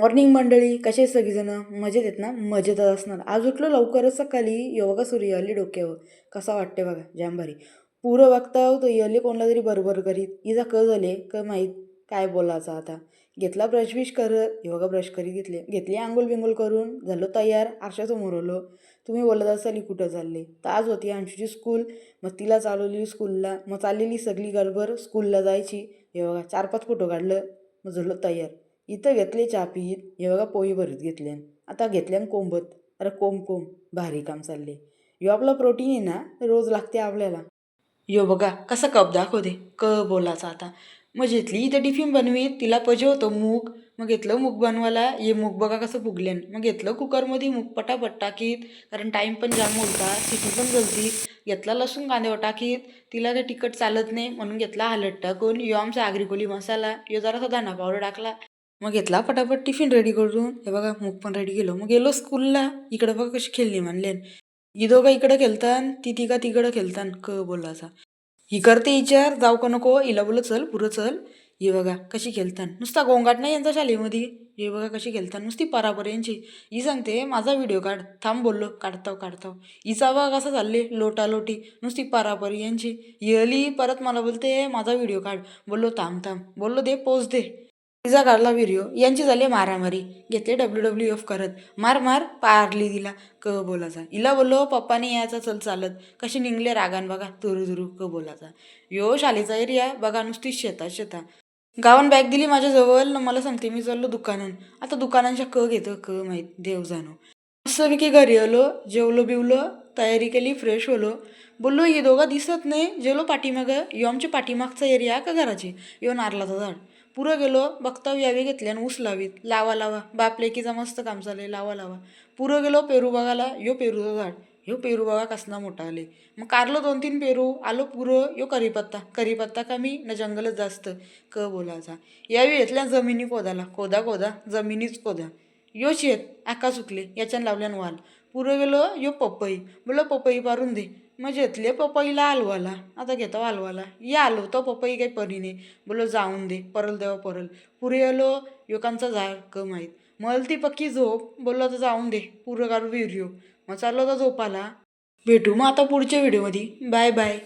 Morning मंडळी, कसे आहेत सगळीजण? मजेत आहेत ना? मजेतच असणार. आज उठलो लवकरच सकाळी, योगा सूर्य आली डोक्यावर. कसा वाटते बघा, जाम भारी. पुरं बघताव तो यले कोणला तरी बरोबर करीत इजा झाले क माहीत काय बोलायचं आता. घेतला ब्रश बिश करत योगा ब्रश करीत घेतली आंघोळ बिंगोळ करून झालो तयार. आरशासमोर आलो. तुम्ही बोलत असाल कुठं चालले, तर आज होती अंशूची स्कूल. मग तिला चालवली स्कूलला. मग चाललेली सगळी गडबड स्कूलला जायची. हे बघा 4-5 फोटो काढलं. मग झालो तयार. इथं घेतले चहा पीत. हे बघा पोळी भरीत घेतल्यान. आता घेतल्यान कोंबत. अरे कोंब भारी काम चालले. यो आपला प्रोटीन आहे ना, रोज लागते आपल्याला. यो बघा कसा कप दाखवते बोलाचा आता. मग घेतली इथं टिफिन बनवीत. तिला पजे होतं मूग. मग घेतलं मूग बनवायला. ये मूग बघा कसं फुगल्यान. मग घेतलं कुकरमध्ये मूग पटापट टाकीत, कारण टाईम पण जाम होता, सिटी पण जलती. घेतला लसूण कांद्यावर टाकीत. तिला ते तिखट चालत नाही म्हणून घेतला हलद टाकून. यो आमचा आगरी कोली मसाला. यो जरासा धना पावडर टाकला. मग घेतला पटापट टिफिन रेडी करून. हे बघा मूग पण रेडी केलं. मग गेलो स्कूलला. इकडं बघा कशी खेळली म्हणलेन. ही दोघं इकडं खेळतान, ती तिघा तिकडं खेळतान बोलायचा. ही करते विचार जाऊ का नको. हिला बोल चल पुरं चल. हे बघा कशी खेळतान. नुसता गोंगाट नाही यांचा शाळेमध्ये. हे बघा कशी खेळतान, नुसती परापर यांची. ही सांगते माझा व्हिडिओ काढ. थांब बोललो काढताव. हिचा बघा कसं चालले लोटालोटी, नुसती परापर यांची. ही परत मला बोलते माझा व्हिडिओ काढ. बोललो थांब. बोललो दे पोच दे. तिचा काढला व्हिडिओ. यांची झाली मारामारी. घेतले WWF करत. मार पारली तिला बोलायचा. हिला बोललो पप्पाने यायचा चल चालत. कशी निघले रागान बघा तुरू बोलायचा. यो शाळेचा एरिया बघा नुसती शेता. गावान बॅग दिली माझ्याजवळ न मला सांगते मी चाललो दुकानान. आता दुकानांच्या घेतं माहीत देव जाणो. मस्तपैकी घरी आलो. जेवलो बिवलो. तयारी केली. फ्रेश होलो. बोललो ही दोघं दिसत नाही. जेवलो पाठीमागं. यो आमच्या पाठीमागचा एरिया का घराची. यो नारळाचा झाड. पुरं गेलो बघताव यावे घेतले आणि ऊस लावीत. लावा बाप लेकीचा मस्त काम चालले. लावा पुरं गेलो पेरू बघायला. यो पेरूचं झाड. ह्यो पेरू बघा कसला मोठा आले. मग कारलो 2-3 पेरू. आलो पुरं. यो करीपत्ता कमी न जंगलच जास्त बोलायचा. यावेळी घेतल्या जमिनी खोदा जमिनीच खोदा. यो शेत आका चुकले याच्यान लावल्यान वाल. पुरं गेलो. यो पपई. बोलो पपई पारून दे. मग घेतले पपईला हलवाला. आता घेतो हलवाला. या आलो तो पपई काही परीने. बोलो जाऊन दे परल देवा परल. पुरे आलो. योकांचा झाड माहीत. मलती पक्की झोप. बोललो तर जाऊन दे पुरं काढू व्हिडिओ. मग चाललो तर झोपाला. भेटू मग आता पुढच्या व्हिडिओमध्ये. बाय.